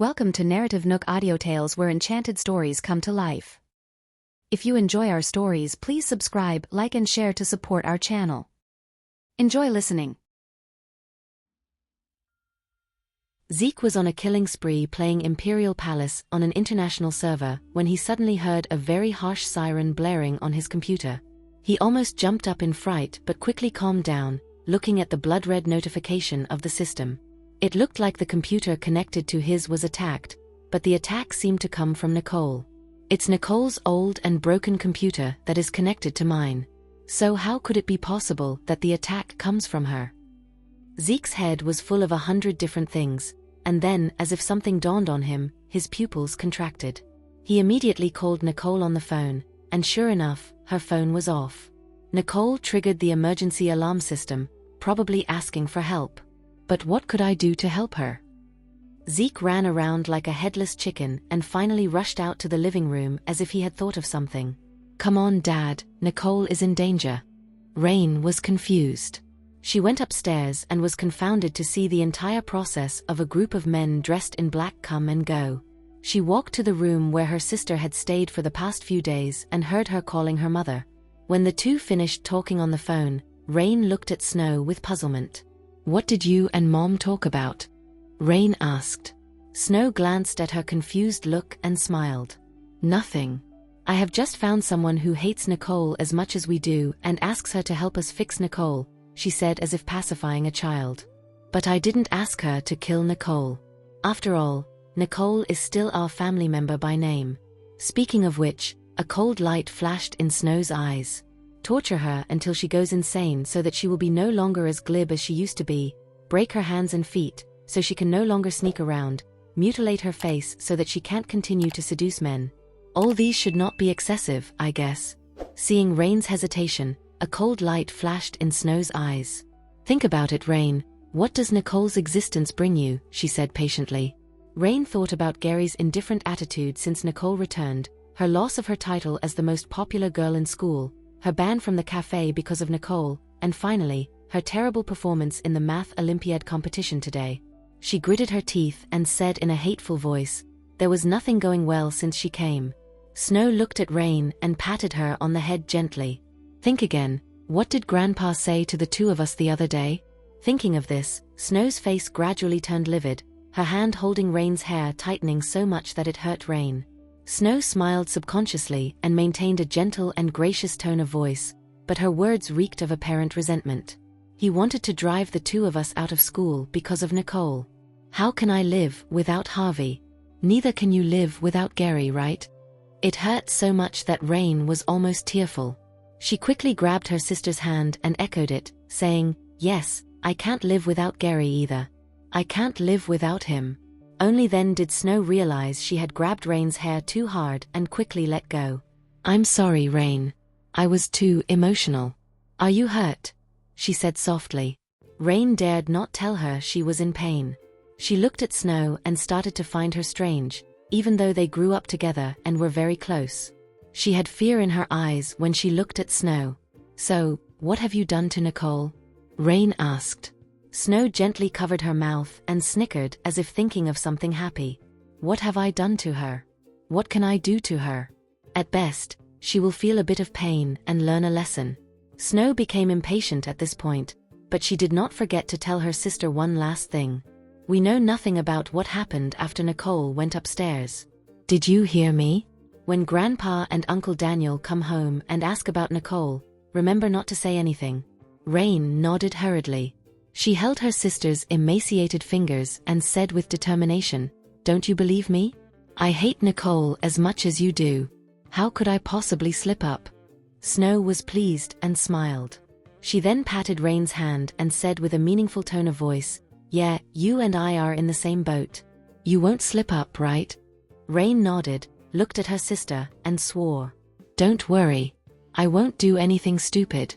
Welcome to NarrativeNook audio tales where enchanted stories come to life. If you enjoy our stories, please subscribe, like and share to support our channel. Enjoy listening. Zeke was on a killing spree playing Imperial Palace on an international server when he suddenly heard a very harsh siren blaring on his computer. He almost jumped up in fright but quickly calmed down, looking at the blood-red notification of the system. It looked like the computer connected to his was attacked, but the attack seemed to come from Nicole. It's Nicole's old and broken computer that is connected to mine. So how could it be possible that the attack comes from her? Zeke's head was full of 100 different things, and then, as if something dawned on him, his pupils contracted. He immediately called Nicole on the phone, and sure enough, her phone was off. Nicole triggered the emergency alarm system, probably asking for help. But what could I do to help her? Zeke ran around like a headless chicken and finally rushed out to the living room as if he had thought of something. Come on, Dad, Nicole is in danger. Rain was confused. She went upstairs and was confounded to see the entire process of a group of men dressed in black come and go. She walked to the room where her sister had stayed for the past few days and heard her calling her mother. When the two finished talking on the phone, Rain looked at Snow with puzzlement. What did you and Mom talk about? Rain asked. Snow glanced at her confused look and smiled. Nothing. I have just found someone who hates Nicole as much as we do and asks her to help us fix Nicole, she said as if pacifying a child. But I didn't ask her to kill Nicole. After all, Nicole is still our family member by name. Speaking of which, a cold light flashed in Snow's eyes. Torture her until she goes insane so that she will be no longer as glib as she used to be, break her hands and feet so she can no longer sneak around, mutilate her face so that she can't continue to seduce men. All these should not be excessive, I guess. Seeing Rain's hesitation, a cold light flashed in Snow's eyes. Think about it, Rain. What does Nicole's existence bring you? She said patiently. Rain thought about Gary's indifferent attitude since Nicole returned, her loss of her title as the most popular girl in school, her ban from the cafe because of Nicole, and finally, her terrible performance in the math Olympiad competition today. She gritted her teeth and said in a hateful voice, there was nothing going well since she came. Snow looked at Rain and patted her on the head gently. Think again, what did Grandpa say to the two of us the other day? Thinking of this, Snow's face gradually turned livid, her hand holding Rain's hair tightening so much that it hurt Rain. Snow smiled subconsciously and maintained a gentle and gracious tone of voice, but her words reeked of apparent resentment. He wanted to drive the two of us out of school because of Nicole. How can I live without Harvey? Neither can you live without Gary, right? It hurt so much that Rain was almost tearful. She quickly grabbed her sister's hand and echoed it, saying, yes, I can't live without Gary either. I can't live without him. Only then did Snow realize she had grabbed Rain's hair too hard and quickly let go. I'm sorry, Rain. I was too emotional. Are you hurt? She said softly. Rain dared not tell her she was in pain. She looked at Snow and started to find her strange, even though they grew up together and were very close. She had fear in her eyes when she looked at Snow. So, what have you done to Nicole? Rain asked. Snow gently covered her mouth and snickered as if thinking of something happy. What have I done to her? What can I do to her? At best, she will feel a bit of pain and learn a lesson. Snow became impatient at this point, but she did not forget to tell her sister one last thing. We know nothing about what happened after Nicole went upstairs. Did you hear me? When Grandpa and Uncle Daniel come home and ask about Nicole, remember not to say anything. Rain nodded hurriedly. She held her sister's emaciated fingers and said with determination, don't you believe me? I hate Nicole as much as you do. How could I possibly slip up? Snow was pleased and smiled. She then patted Rain's hand and said with a meaningful tone of voice, yeah, you and I are in the same boat. You won't slip up, right? Rain nodded, looked at her sister, and swore. Don't worry. I won't do anything stupid.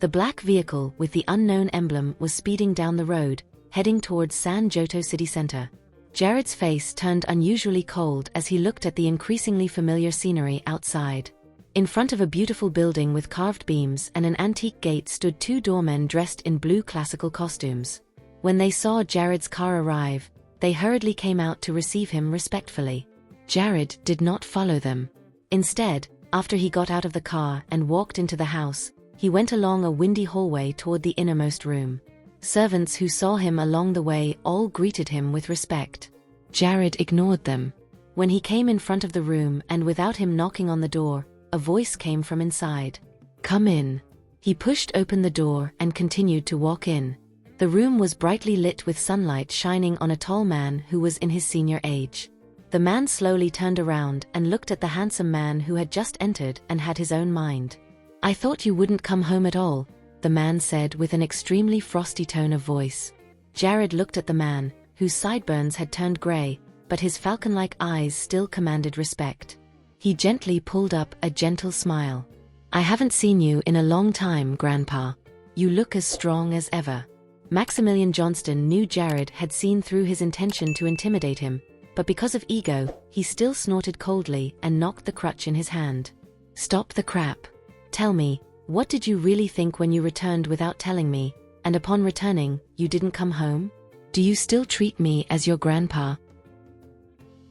The black vehicle with the unknown emblem was speeding down the road, heading towards San Joto City Center. Jared's face turned unusually cold as he looked at the increasingly familiar scenery outside. In front of a beautiful building with carved beams and an antique gate stood two doormen dressed in blue classical costumes. When they saw Jared's car arrive, They hurriedly came out to receive him respectfully. Jared did not follow them. Instead, after he got out of the car and walked into the house, he went along a windy hallway toward the innermost room. Servants who saw him along the way all greeted him with respect. Jared ignored them. When he came in front of the room and without him knocking on the door, a voice came from inside. "Come in." He pushed open the door and continued to walk in. The room was brightly lit with sunlight shining on a tall man who was in his senior age. The man slowly turned around and looked at the handsome man who had just entered and had his own mind. "I thought you wouldn't come home at all," the man said with an extremely frosty tone of voice. Jared looked at the man, whose sideburns had turned gray, but his falcon-like eyes still commanded respect. He gently pulled up a gentle smile. "I haven't seen you in a long time, Grandpa. You look as strong as ever." Maximilian Johnston knew Jared had seen through his intention to intimidate him, but because of ego, he still snorted coldly and knocked the crutch in his hand. "Stop the crap. Tell me, what did you really think when you returned without telling me, and upon returning, you didn't come home? Do you still treat me as your grandpa?"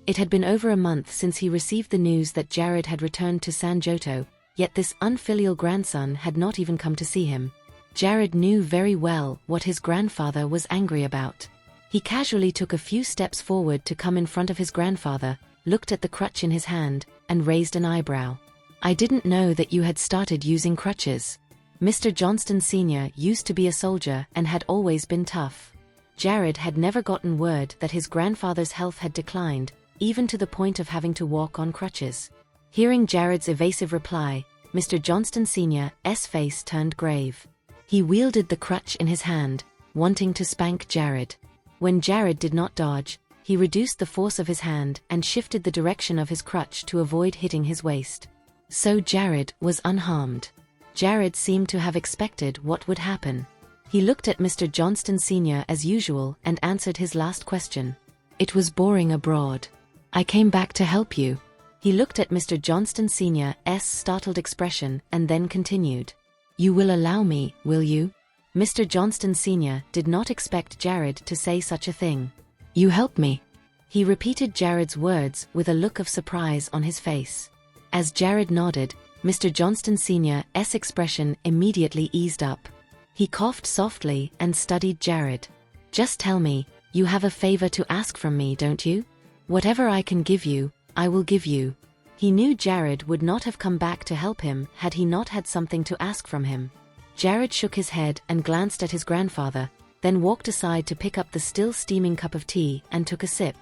It had been over a month since he received the news that Jared had returned to San Giotto, yet this unfilial grandson had not even come to see him. Jared knew very well what his grandfather was angry about. He casually took a few steps forward to come in front of his grandfather, looked at the crutch in his hand, and raised an eyebrow. "I didn't know that you had started using crutches." Mr. Johnston Sr. used to be a soldier and had always been tough. Jared had never gotten word that his grandfather's health had declined, even to the point of having to walk on crutches. Hearing Jared's evasive reply, Mr. Johnston Sr.'s face turned grave. He wielded the crutch in his hand, wanting to spank Jared. When Jared did not dodge, he reduced the force of his hand and shifted the direction of his crutch to avoid hitting his waist. So Jared was unharmed. Jared seemed to have expected what would happen. He looked at Mr. Johnston Sr. as usual and answered his last question. "It was boring abroad. I came back to help you." He looked at Mr. Johnston Sr.'s startled expression and then continued. "You will allow me, will you?" Mr. Johnston Sr. did not expect Jared to say such a thing. "You help me." He repeated Jared's words with a look of surprise on his face. As Jared nodded, Mr. Johnston Sr.'s expression immediately eased up. He coughed softly and studied Jared. "Just tell me, you have a favor to ask from me, don't you? Whatever I can give you, I will give you." He knew Jared would not have come back to help him had he not had something to ask from him. Jared shook his head and glanced at his grandfather, then walked aside to pick up the still steaming cup of tea and took a sip.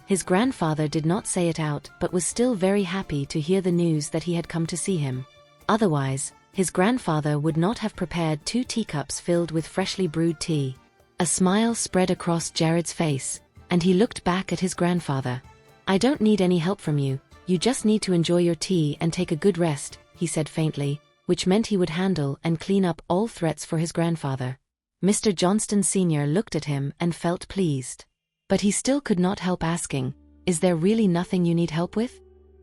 His grandfather did not say it out but was still very happy to hear the news that he had come to see him. Otherwise, his grandfather would not have prepared 2 teacups filled with freshly brewed tea. A smile spread across Jared's face, and he looked back at his grandfather. "I don't need any help from you, you just need to enjoy your tea and take a good rest," he said faintly, which meant he would handle and clean up all threats for his grandfather. Mr. Johnston Sr. looked at him and felt pleased. But he still could not help asking, "Is there really nothing you need help with?"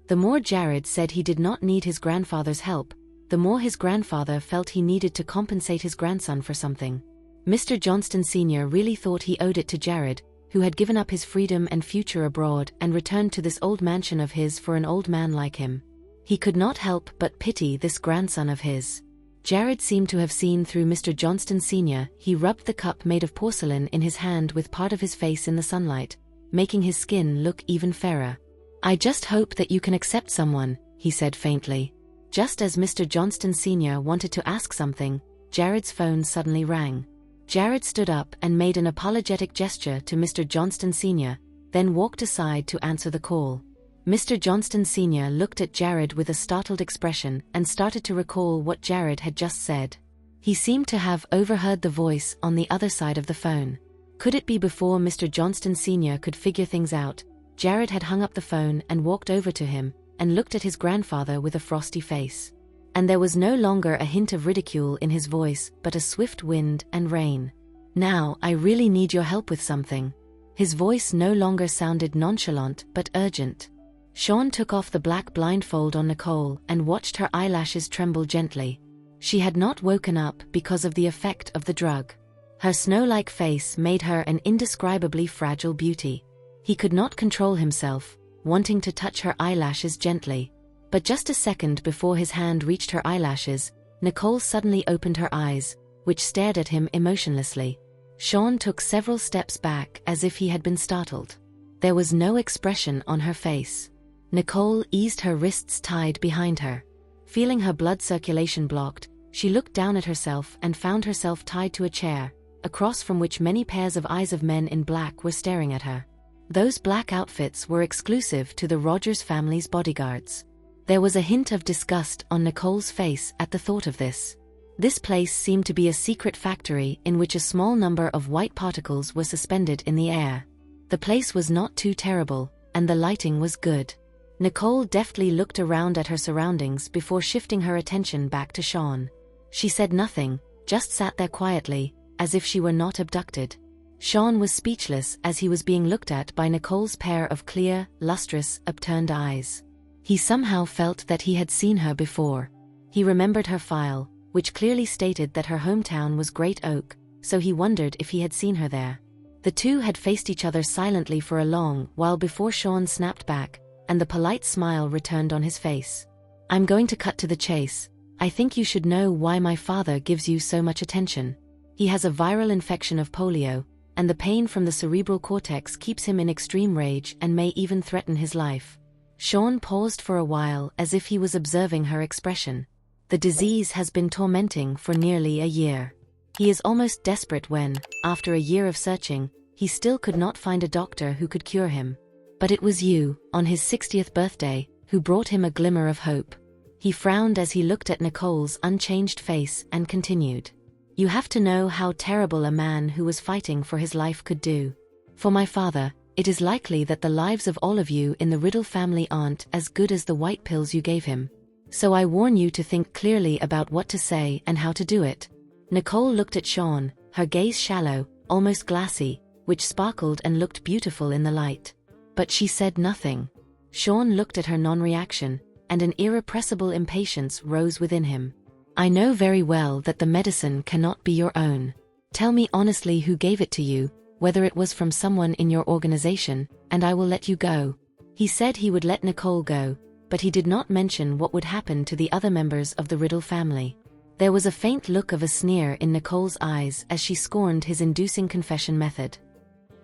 The more Jared said he did not need his grandfather's help, the more his grandfather felt he needed to compensate his grandson for something. Mr. Johnston Sr. really thought he owed it to Jared, who had given up his freedom and future abroad and returned to this old mansion of his for an old man like him. He could not help but pity this grandson of his. Jared seemed to have seen through Mr. Johnston Sr. He rubbed the cup made of porcelain in his hand with part of his face in the sunlight, making his skin look even fairer. "I just hope that you can accept someone," he said faintly. Just as Mr. Johnston Sr. wanted to ask something, Jared's phone suddenly rang. Jared stood up and made an apologetic gesture to Mr. Johnston Sr., then walked aside to answer the call. Mr. Johnston Sr. looked at Jared with a startled expression and started to recall what Jared had just said. He seemed to have overheard the voice on the other side of the phone. Could it be before Mr. Johnston Sr. could figure things out, Jared had hung up the phone and walked over to him, and looked at his grandfather with a frosty face. And there was no longer a hint of ridicule in his voice, but a swift wind and rain. "Now, I really need your help with something." His voice no longer sounded nonchalant but urgent. Sean took off the black blindfold on Nicole and watched her eyelashes tremble gently. She had not woken up because of the effect of the drug. Her snow-like face made her an indescribably fragile beauty. He could not control himself, wanting to touch her eyelashes gently. But just a second before his hand reached her eyelashes, Nicole suddenly opened her eyes, which stared at him emotionlessly. Sean took several steps back as if he had been startled. There was no expression on her face. Nicole eased her wrists tied behind her. Feeling her blood circulation blocked, she looked down at herself and found herself tied to a chair, across from which many pairs of eyes of men in black were staring at her. Those black outfits were exclusive to the Rogers family's bodyguards. There was a hint of disgust on Nicole's face at the thought of this. This place seemed to be a secret factory in which a small number of white particles were suspended in the air. The place was not too terrible, and the lighting was good. Nicole deftly looked around at her surroundings before shifting her attention back to Sean. She said nothing, just sat there quietly, as if she were not abducted. Sean was speechless as he was being looked at by Nicole's pair of clear, lustrous, upturned eyes. He somehow felt that he had seen her before. He remembered her file, which clearly stated that her hometown was Great Oak, so he wondered if he had seen her there. The two had faced each other silently for a long while before Sean snapped back, and the polite smile returned on his face. "I'm going to cut to the chase. I think you should know why my father gives you so much attention. He has a viral infection of polio, and the pain from the cerebral cortex keeps him in extreme rage and may even threaten his life." Sean paused for a while as if he was observing her expression. The disease has been tormenting for nearly a year. He is almost desperate when, after a year of searching, he still could not find a doctor who could cure him. But it was you, on his 60th birthday, who brought him a glimmer of hope. He frowned as he looked at Nicole's unchanged face and continued. "You have to know how terrible a man who was fighting for his life could do. For my father, it is likely that the lives of all of you in the Riddle family aren't as good as the white pills you gave him. So I warn you to think clearly about what to say and how to do it." Nicole looked at Sean, her gaze shallow, almost glassy, which sparkled and looked beautiful in the light. But she said nothing. Sean looked at her non-reaction, and an irrepressible impatience rose within him. "I know very well that the medicine cannot be your own. Tell me honestly who gave it to you, whether it was from someone in your organization, and I will let you go." He said he would let Nicole go, but he did not mention what would happen to the other members of the Riddle family. There was a faint look of a sneer in Nicole's eyes as she scorned his inducing confession method.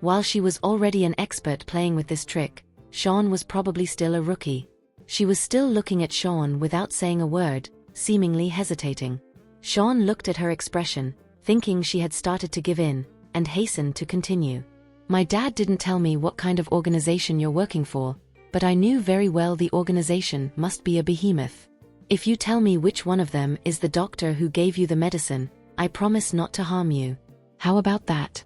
While she was already an expert playing with this trick, Sean was probably still a rookie. She was still looking at Sean without saying a word, seemingly hesitating. Sean looked at her expression, thinking she had started to give in, and hastened to continue. "My dad didn't tell me what kind of organization you're working for, but I knew very well the organization must be a behemoth. If you tell me which one of them is the doctor who gave you the medicine, I promise not to harm you. How about that?"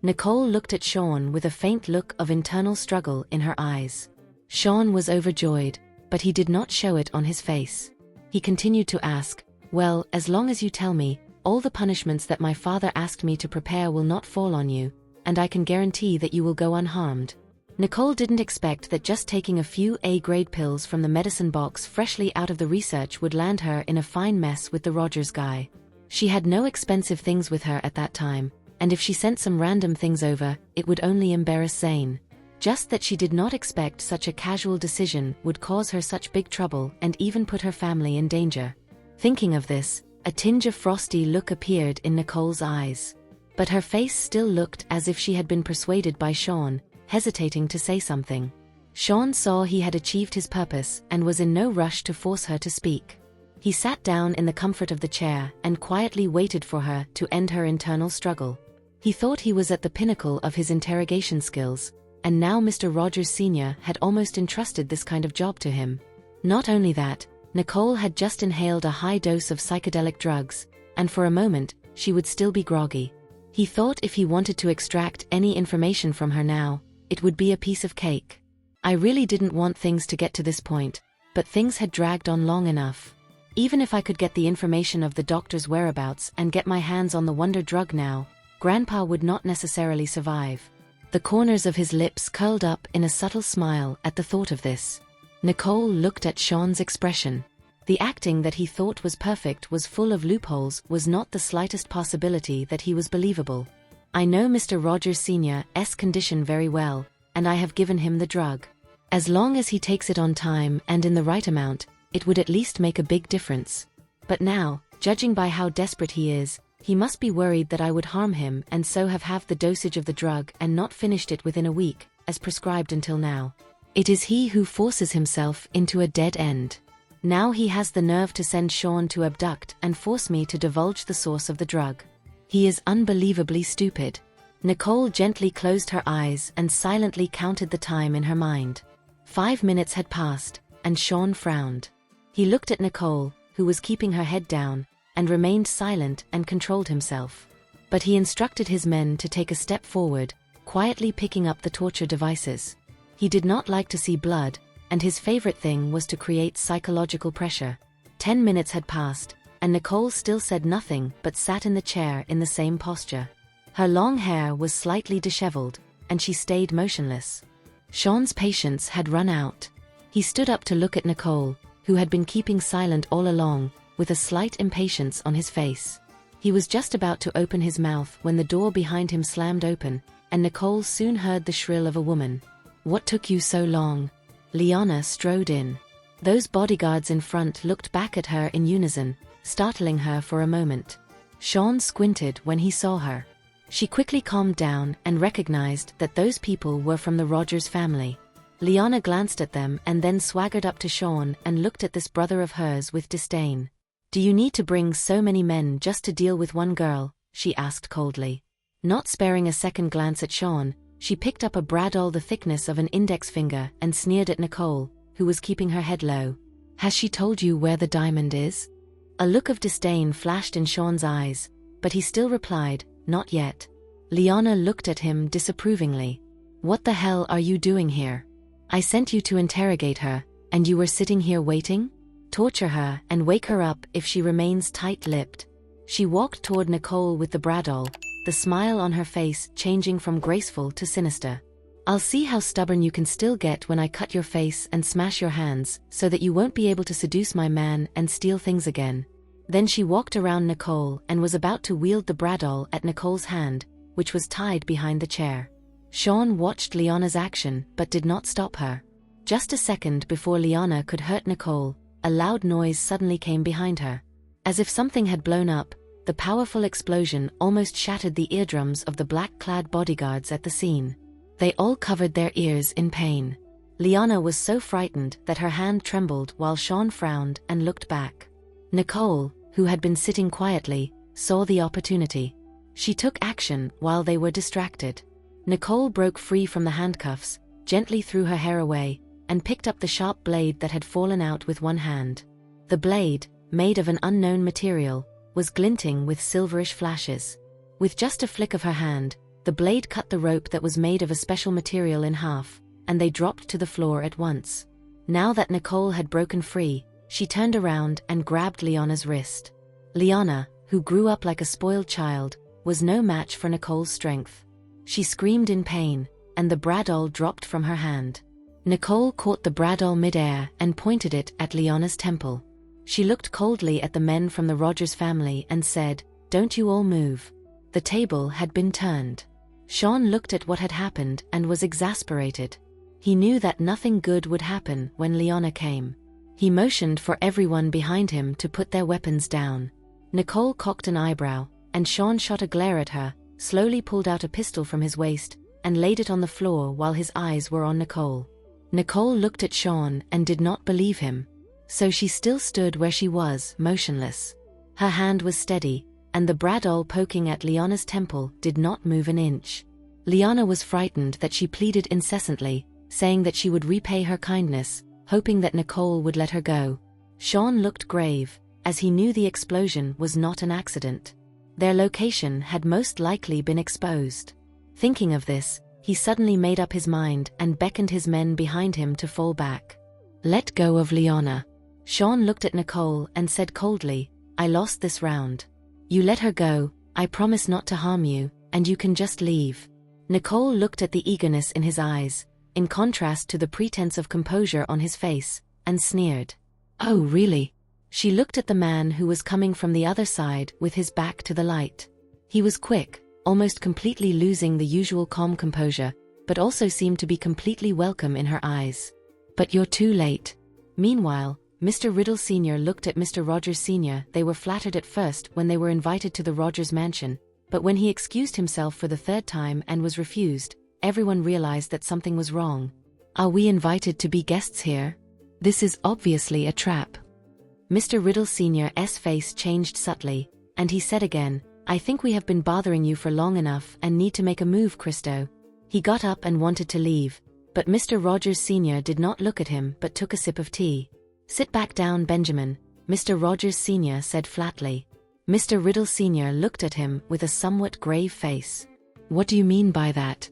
Nicole looked at Sean with a faint look of internal struggle in her eyes. Sean was overjoyed, but he did not show it on his face. He continued to ask, "Well, as long as you tell me, all the punishments that my father asked me to prepare will not fall on you, and I can guarantee that you will go unharmed." Nicole didn't expect that just taking a few A-grade pills from the medicine box freshly out of the research would land her in a fine mess with the Rogers guy. She had no expensive things with her at that time, and if she sent some random things over, it would only embarrass Zane. Just that she did not expect such a casual decision would cause her such big trouble and even put her family in danger. Thinking of this, a tinge of frosty look appeared in Nicole's eyes. But her face still looked as if she had been persuaded by Sean, hesitating to say something. Sean saw he had achieved his purpose and was in no rush to force her to speak. He sat down in the comfort of the chair and quietly waited for her to end her internal struggle. He thought he was at the pinnacle of his interrogation skills, and now Mr. Rogers Sr. had almost entrusted this kind of job to him. Not only that, Nicole had just inhaled a high dose of psychedelic drugs, and for a moment, she would still be groggy. He thought if he wanted to extract any information from her now, it would be a piece of cake. "I really didn't want things to get to this point, but things had dragged on long enough. Even if I could get the information of the doctor's whereabouts and get my hands on the wonder drug now, Grandpa would not necessarily survive." The corners of his lips curled up in a subtle smile at the thought of this. Nicole looked at Sean's expression. The acting that he thought was perfect was full of loopholes, was not the slightest possibility that he was believable. "I know Mr. Rogers Sr.'s condition very well, and I have given him the drug. As long as he takes it on time and in the right amount, it would at least make a big difference. But now, judging by how desperate he is, he must be worried that I would harm him and so have halved the dosage of the drug and not finished it within a week, as prescribed until now. It is he who forces himself into a dead end. Now he has the nerve to send Sean to abduct and force me to divulge the source of the drug. He is unbelievably stupid. Nicole gently closed her eyes and silently counted the time in her mind. 5 minutes had passed, and Sean frowned. He looked at Nicole, who was keeping her head down, and remained silent and controlled himself. But he instructed his men to take a step forward, quietly picking up the torture devices. He did not like to see blood, and his favorite thing was to create psychological pressure. 10 minutes had passed, and Nicole still said nothing but sat in the chair in the same posture. Her long hair was slightly disheveled, and she stayed motionless. Sean's patience had run out. He stood up to look at Nicole, who had been keeping silent all along, with a slight impatience on his face. He was just about to open his mouth when the door behind him slammed open, and Nicole soon heard the shrill of a woman. "What took you so long?" Liana strode in. Those bodyguards in front looked back at her in unison, startling her for a moment. Sean squinted when he saw her. She quickly calmed down and recognized that those people were from the Rogers family. Liana glanced at them and then swaggered up to Sean and looked at this brother of hers with disdain. "Do you need to bring so many men just to deal with one girl?" she asked coldly. Not sparing a second glance at Sean, she picked up a bradawl the thickness of an index finger and sneered at Nicole, who was keeping her head low. "Has she told you where the diamond is?" A look of disdain flashed in Sean's eyes, but he still replied, "Not yet." Liana looked at him disapprovingly. "What the hell are you doing here? I sent you to interrogate her, and you were sitting here waiting? Torture her and wake her up if she remains tight-lipped." She walked toward Nicole with the bradawl, the smile on her face changing from graceful to sinister. "I'll see how stubborn you can still get when I cut your face and smash your hands, so that you won't be able to seduce my man and steal things again." Then she walked around Nicole and was about to wield the bradawl at Nicole's hand, which was tied behind the chair. Sean watched Liana's action but did not stop her. Just a second before Liana could hurt Nicole, a loud noise suddenly came behind her. As if something had blown up, the powerful explosion almost shattered the eardrums of the black-clad bodyguards at the scene. They all covered their ears in pain. Liana was so frightened that her hand trembled while Sean frowned and looked back. Nicole, who had been sitting quietly, saw the opportunity. She took action while they were distracted. Nicole broke free from the handcuffs, gently threw her hair away, and picked up the sharp blade that had fallen out with one hand. The blade, made of an unknown material, was glinting with silverish flashes. With just a flick of her hand, the blade cut the rope that was made of a special material in half, and they dropped to the floor at once. Now that Nicole had broken free, she turned around and grabbed Liana's wrist. Liana, who grew up like a spoiled child, was no match for Nicole's strength. She screamed in pain, and the bradawl dropped from her hand. Nicole caught the bradawl mid-air and pointed it at Liana's temple. She looked coldly at the men from the Rogers family and said, "Don't you all move." The table had been turned. Sean looked at what had happened and was exasperated. He knew that nothing good would happen when Liana came. He motioned for everyone behind him to put their weapons down. Nicole cocked an eyebrow, and Sean shot a glare at her, slowly pulled out a pistol from his waist, and laid it on the floor while his eyes were on Nicole. Nicole looked at Sean and did not believe him. So she still stood where she was, motionless. Her hand was steady, and the bradawl poking at Liana's temple did not move an inch. Liana was frightened that she pleaded incessantly, saying that she would repay her kindness, hoping that Nicole would let her go. Sean looked grave, as he knew the explosion was not an accident. Their location had most likely been exposed. Thinking of this, he suddenly made up his mind and beckoned his men behind him to fall back. "Let go of Liana." Sean looked at Nicole and said coldly, "I lost this round. You let her go, I promise not to harm you, and you can just leave." Nicole looked at the eagerness in his eyes, in contrast to the pretense of composure on his face, and sneered. "Oh, really?" She looked at the man who was coming from the other side with his back to the light. He was quick, almost completely losing the usual calm composure, but also seemed to be completely welcome in her eyes. "But you're too late." Meanwhile, Mr. Riddle Sr. looked at Mr. Rogers Sr. They were flattered at first when they were invited to the Rogers mansion, but when he excused himself for the third time and was refused, everyone realized that something was wrong. "Are we invited to be guests here? This is obviously a trap." Mr. Riddle Sr.'s face changed subtly, and he said again, "I think we have been bothering you for long enough and need to make a move, Christo." He got up and wanted to leave, but Mr. Rogers Sr. did not look at him but took a sip of tea. "Sit back down, Benjamin," Mr. Rogers Sr. said flatly. Mr. Riddle Sr. looked at him with a somewhat grave face. "What do you mean by that?"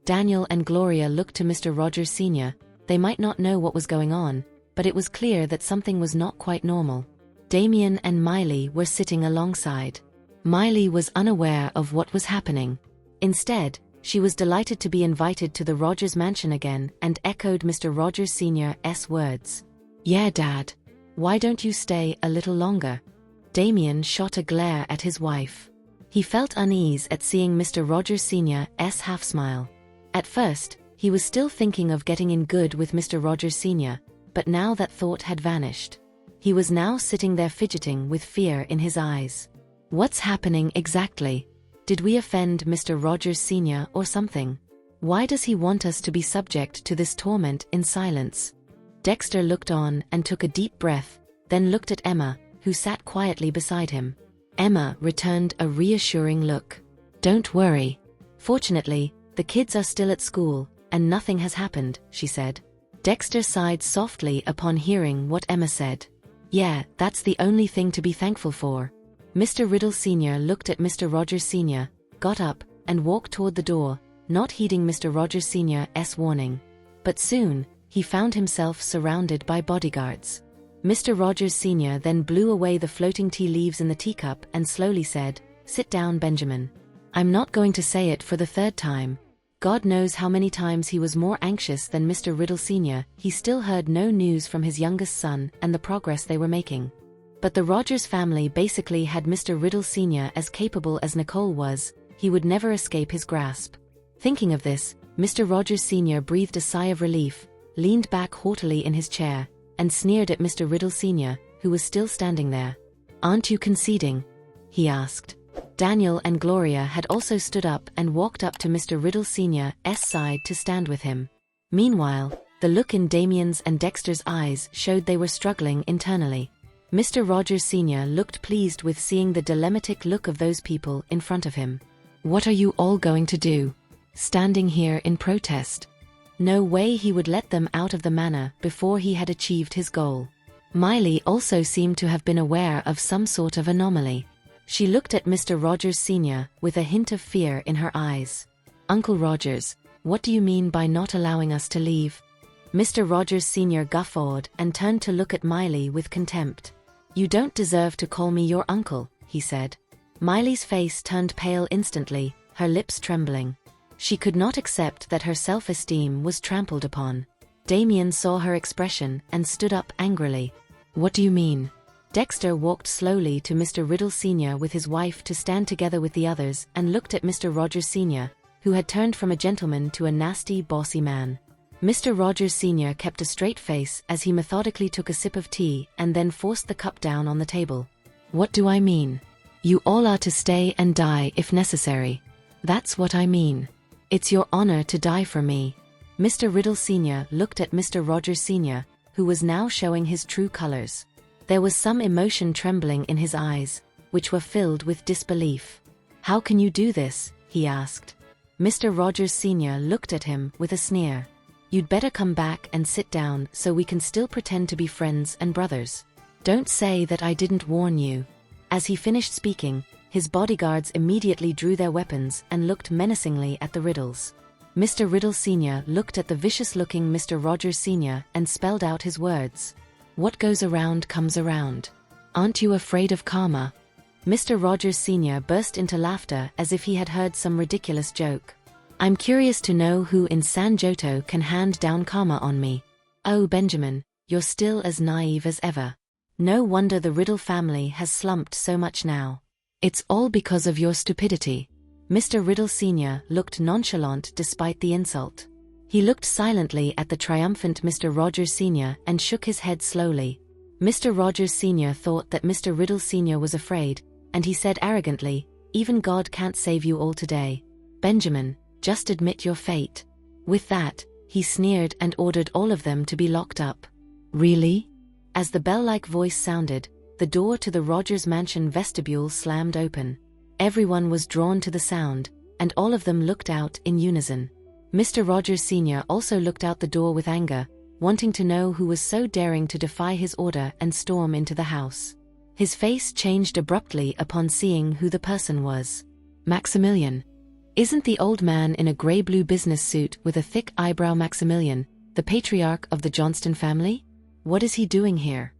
Daniel and Gloria looked to Mr. Rogers Sr. They might not know what was going on, but it was clear that something was not quite normal. Damien and Miley were sitting alongside. Miley was unaware of what was happening. Instead, she was delighted to be invited to the Rogers mansion again and echoed Mr. Rogers Sr.'s words. "Yeah, Dad. Why don't you stay a little longer?" Damien shot a glare at his wife. He felt unease at seeing Mr. Rogers Sr.'s half-smile. At first, he was still thinking of getting in good with Mr. Rogers Sr., but now that thought had vanished. He was now sitting there fidgeting with fear in his eyes. What's happening exactly? Did we offend Mr. Rogers Sr. or something? Why does he want us to be subject to this torment in silence? Dexter looked on and took a deep breath, then looked at Emma, who sat quietly beside him. Emma returned a reassuring look. "Don't worry. Fortunately, the kids are still at school, and nothing has happened," she said. Dexter sighed softly upon hearing what Emma said. "Yeah, that's the only thing to be thankful for." Mr. Riddle Sr. looked at Mr. Rogers Sr., got up, and walked toward the door, not heeding Mr. Rogers Sr.'s warning. But soon, he found himself surrounded by bodyguards. Mr. Rogers Sr. then blew away the floating tea leaves in the teacup and slowly said, "Sit down, Benjamin. I'm not going to say it for the third time." God knows how many times he was more anxious than Mr. Riddle Sr., he still heard no news from his youngest son and the progress they were making. But the Rogers family basically had Mr. Riddle Sr. as capable as Nicole was, he would never escape his grasp. Thinking of this, Mr. Rogers Sr. breathed a sigh of relief, leaned back haughtily in his chair, and sneered at Mr. Riddle Sr., who was still standing there. "Aren't you conceding?" he asked. Daniel and Gloria had also stood up and walked up to Mr. Riddle Sr.'s side to stand with him. Meanwhile, the look in Damien's and Dexter's eyes showed they were struggling internally. Mr. Rogers Sr. looked pleased with seeing the dilemmatic look of those people in front of him. "What are you all going to do? Standing here in protest?" No way he would let them out of the manor before he had achieved his goal. Miley also seemed to have been aware of some sort of anomaly. She looked at Mr. Rogers Sr. with a hint of fear in her eyes. "Uncle Rogers, what do you mean by not allowing us to leave?" Mr. Rogers Sr. guffawed and turned to look at Miley with contempt. "You don't deserve to call me your uncle," he said. Miley's face turned pale instantly, her lips trembling. She could not accept that her self-esteem was trampled upon. Damien saw her expression and stood up angrily. "What do you mean?" Dexter walked slowly to Mr. Riddle Sr. with his wife to stand together with the others and looked at Mr. Rogers Sr., who had turned from a gentleman to a nasty, bossy man. Mr. Rogers Sr. kept a straight face as he methodically took a sip of tea and then forced the cup down on the table. "What do I mean? You all are to stay and die if necessary. That's what I mean. It's your honor to die for me." Mr. Riddle Sr. looked at Mr. Rogers Sr., who was now showing his true colors. There was some emotion trembling in his eyes, which were filled with disbelief. "How can you do this?" he asked. Mr. Rogers Sr. looked at him with a sneer. "You'd better come back and sit down so we can still pretend to be friends and brothers. Don't say that I didn't warn you." As he finished speaking, his bodyguards immediately drew their weapons and looked menacingly at the Riddles. Mr. Riddle Sr. looked at the vicious-looking Mr. Rogers Sr. and spelled out his words. "What goes around comes around. Aren't you afraid of karma?" Mr. Rogers Sr. burst into laughter as if he had heard some ridiculous joke. "I'm curious to know who in San Joto can hand down karma on me." "Oh, Benjamin, you're still as naive as ever. No wonder the Riddle family has slumped so much now. It's all because of your stupidity." Mr. Riddle Sr. looked nonchalant despite the insult. He looked silently at the triumphant Mr. Rogers Sr. and shook his head slowly. Mr. Rogers Sr. thought that Mr. Riddle Sr. was afraid, and he said arrogantly, "Even God can't save you all today. Benjamin, just admit your fate." With that, he sneered and ordered all of them to be locked up. "Really?" As the bell-like voice sounded, the door to the Rogers mansion vestibule slammed open. Everyone was drawn to the sound, and all of them looked out in unison. Mr. Rogers Sr. also looked out the door with anger, wanting to know who was so daring to defy his order and storm into the house. His face changed abruptly upon seeing who the person was. Maximilian. Isn't the old man in a gray-blue business suit with a thick eyebrow Maximilian, the patriarch of the Johnston family? What is he doing here?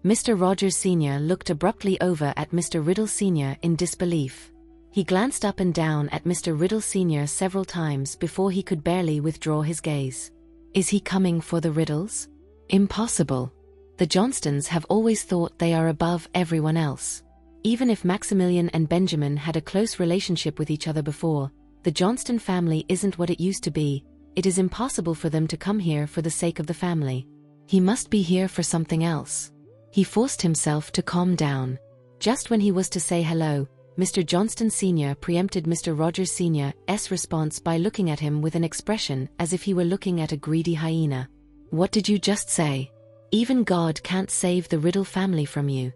Mr. Rogers Sr. looked abruptly over at Mr. Riddle Sr. in disbelief. He glanced up and down at Mr. Riddle Sr. several times before he could barely withdraw his gaze. Is he coming for the Riddles? Impossible. The Johnstons have always thought they are above everyone else. Even if Maximilian and Benjamin had a close relationship with each other before, the Johnston family isn't what it used to be. It is impossible for them to come here for the sake of the family. He must be here for something else. He forced himself to calm down. Just when he was to say hello, Mr. Johnston Sr. preempted Mr. Rogers Sr.'s response by looking at him with an expression as if he were looking at a greedy hyena. "What did you just say? Even God can't save the Riddle family from you."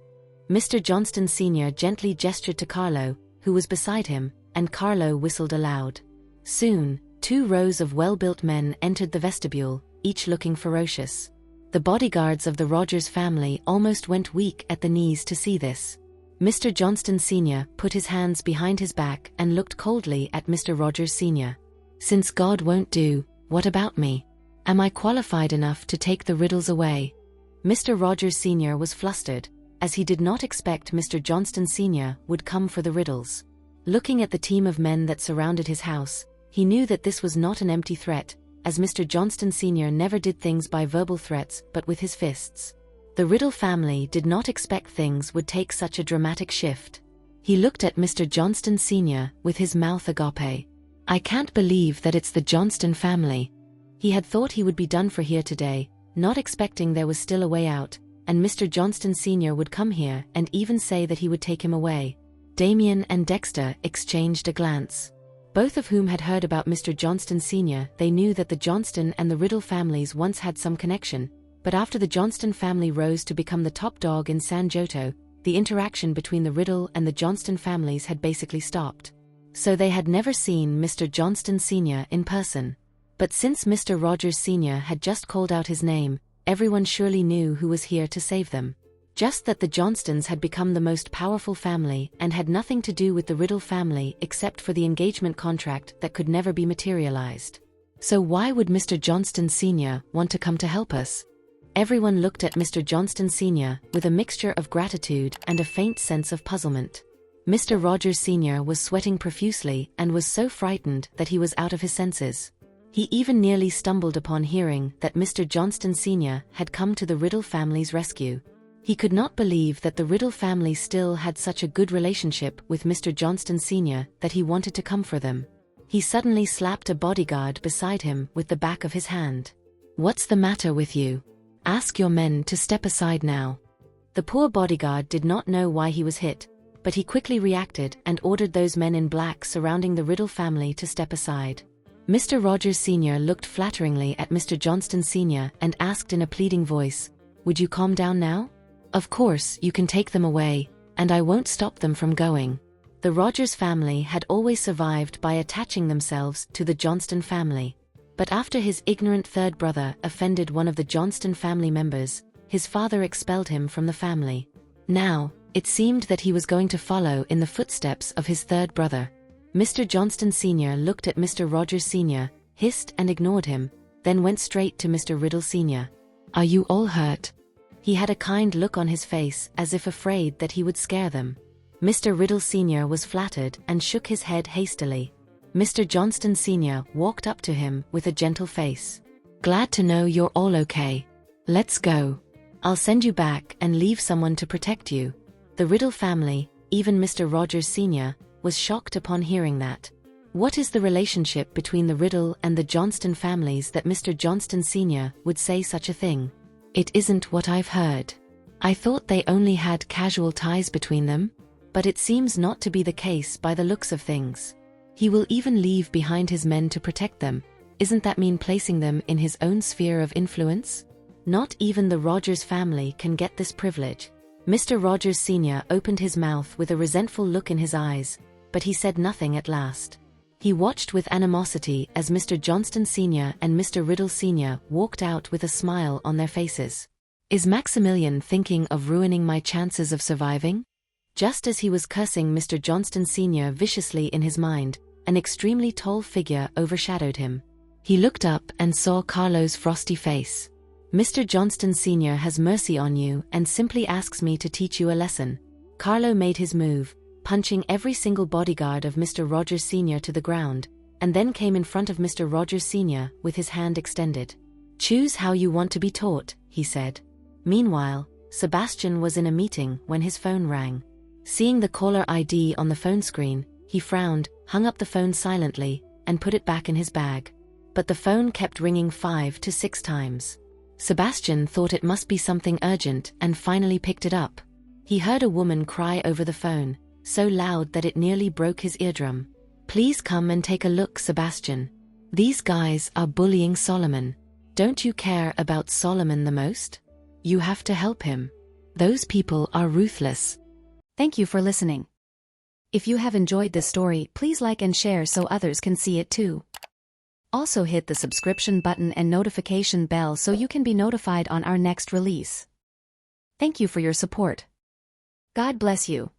Mr. Johnston Sr. gently gestured to Carlo, who was beside him, and Carlo whistled aloud. Soon, 2 rows of well-built men entered the vestibule, each looking ferocious. The bodyguards of the Rogers family almost went weak at the knees to see this. Mr. Johnston Sr. put his hands behind his back and looked coldly at Mr. Rogers Sr. "Since God won't do, what about me? Am I qualified enough to take the Riddles away?" Mr. Rogers Sr. was flustered, as he did not expect Mr. Johnston Sr. would come for the Riddles. Looking at the team of men that surrounded his house, he knew that this was not an empty threat, as Mr. Johnston Sr. never did things by verbal threats but with his fists. The Riddle family did not expect things would take such a dramatic shift. He looked at Mr. Johnston Sr. with his mouth agape. "I can't believe that it's the Johnston family." He had thought he would be done for here today, not expecting there was still a way out, and Mr. Johnston Sr. would come here and even say that he would take him away. Damien and Dexter exchanged a glance. Both of whom had heard about Mr. Johnston Sr. They knew that the Johnston and the Riddle families once had some connection, but after the Johnston family rose to become the top dog in San Giotto, the interaction between the Riddle and the Johnston families had basically stopped. So they had never seen Mr. Johnston Sr. in person. But since Mr. Rogers Sr. had just called out his name, everyone surely knew who was here to save them. Just that the Johnstons had become the most powerful family and had nothing to do with the Riddle family except for the engagement contract that could never be materialized. So why would Mr. Johnston Sr. want to come to help us? Everyone looked at Mr. Johnston Sr. with a mixture of gratitude and a faint sense of puzzlement. Mr. Rogers Sr. was sweating profusely and was so frightened that he was out of his senses. He even nearly stumbled upon hearing that Mr. Johnston Sr. had come to the Riddle family's rescue. He could not believe that the Riddle family still had such a good relationship with Mr. Johnston Sr. that he wanted to come for them. He suddenly slapped a bodyguard beside him with the back of his hand. "What's the matter with you? Ask your men to step aside now." The poor bodyguard did not know why he was hit, but he quickly reacted and ordered those men in black surrounding the Riddle family to step aside. Mr. Rogers Sr. looked flatteringly at Mr. Johnston Sr. and asked in a pleading voice, "Would you calm down now? Of course you can take them away, and I won't stop them from going." The Rogers family had always survived by attaching themselves to the Johnston family. But after his ignorant third brother offended one of the Johnston family members, his father expelled him from the family. Now, it seemed that he was going to follow in the footsteps of his third brother. Mr. Johnston Sr. looked at Mr. Rogers Sr., hissed and ignored him, then went straight to Mr. Riddle Sr. "Are you all hurt?" He had a kind look on his face as if afraid that he would scare them. Mr. Riddle Sr. was flattered and shook his head hastily. Mr. Johnston Sr. walked up to him with a gentle face. "Glad to know you're all okay. Let's go. I'll send you back and leave someone to protect you." The Riddle family, even Mr. Rogers Sr., was shocked upon hearing that. What is the relationship between the Riddle and the Johnston families that Mr. Johnston Sr. would say such a thing? It isn't what I've heard. I thought they only had casual ties between them, but it seems not to be the case by the looks of things. He will even leave behind his men to protect them. Isn't that mean placing them in his own sphere of influence? Not even the Rogers family can get this privilege. Mr. Rogers Sr. opened his mouth with a resentful look in his eyes, but he said nothing at last. He watched with animosity as Mr. Johnston Sr. and Mr. Riddle Sr. walked out with a smile on their faces. Is Maximilian thinking of ruining my chances of surviving? Just as he was cursing Mr. Johnston Sr. viciously in his mind, an extremely tall figure overshadowed him. He looked up and saw Carlo's frosty face. Mr. Johnston Sr. has mercy on you and simply asks me to teach you a lesson. Carlo made his move, punching every single bodyguard of Mr. Rogers Sr. to the ground, and then came in front of Mr. Rogers Sr. with his hand extended. Choose how you want to be taught, he said. Meanwhile, Sebastian was in a meeting when his phone rang. Seeing the caller ID on the phone screen, he frowned, hung up the phone silently, and put it back in his bag. But the phone kept ringing 5 to 6 times. Sebastian thought it must be something urgent and finally picked it up. He heard a woman cry over the phone, so loud that it nearly broke his eardrum. Please come and take a look, Sebastian. These guys are bullying Solomon. Don't you care about Solomon the most? You have to help him. Those people are ruthless. Thank you for listening. If you have enjoyed this story, please like and share so others can see it too. Also hit the subscription button and notification bell so you can be notified on our next release. Thank you for your support. God bless you.